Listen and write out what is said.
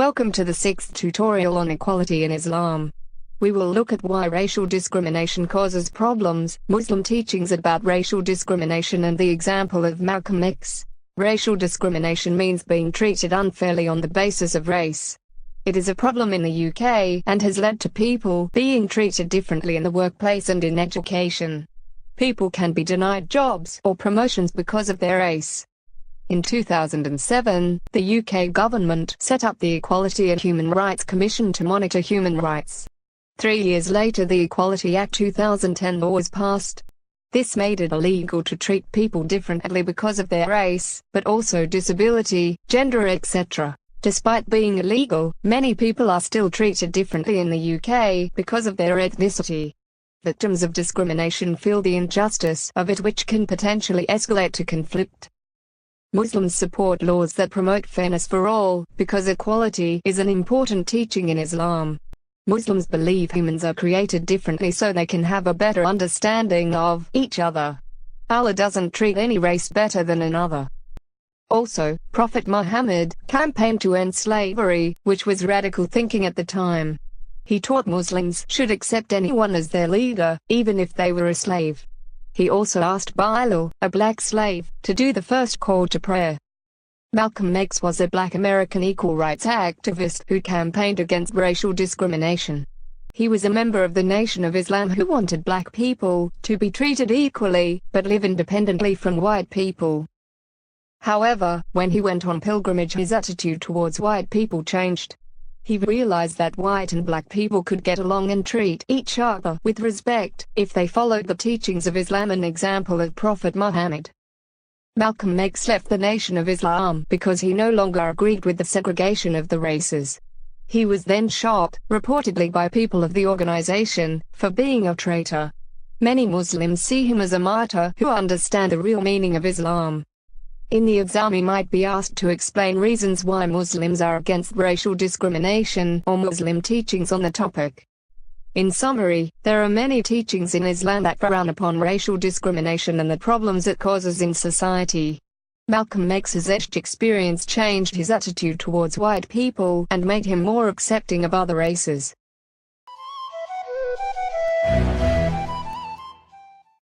Welcome to the 6th tutorial on equality in Islam. We will look at why racial discrimination causes problems, Muslim teachings about racial discrimination and the example of Malcolm X. Racial discrimination means being treated unfairly on the basis of race. It is a problem in the UK and has led to people being treated differently in the workplace and in education. People can be denied jobs or promotions because of their race. In 2007, the UK government set up the Equality and Human Rights Commission to monitor human rights. 3 years later, the Equality Act 2010 law was passed. This made it illegal to treat people differently because of their race, but also disability, gender, etc. Despite being illegal, many people are still treated differently in the UK because of their ethnicity. Victims of discrimination feel the injustice of it, which can potentially escalate to conflict. Muslims support laws that promote fairness for all, because equality is an important teaching in Islam. Muslims believe humans are created differently so they can have a better understanding of each other. Allah doesn't treat any race better than another. Also, Prophet Muhammad campaigned to end slavery, which was radical thinking at the time. He taught Muslims should accept anyone as their leader, even if they were a slave. He also asked Bilal, a black slave, to do the first call to prayer. Malcolm X was a black American equal rights activist who campaigned against racial discrimination. He was a member of the Nation of Islam who wanted black people to be treated equally, but live independently from white people. However, when he went on pilgrimage, his attitude towards white people changed. He realized that white and black people could get along and treat each other with respect if they followed the teachings of Islam, an example of Prophet Muhammad. Malcolm X left the Nation of Islam because he no longer agreed with the segregation of the races. He was then shot, reportedly by people of the organization, for being a traitor. Many Muslims see him as a martyr who understand the real meaning of Islam. In the exam, he might be asked to explain reasons why Muslims are against racial discrimination or Muslim teachings on the topic. In summary, there are many teachings in Islam that frown upon racial discrimination and the problems it causes in society. Malcolm X's experience changed his attitude towards white people and made him more accepting of other races.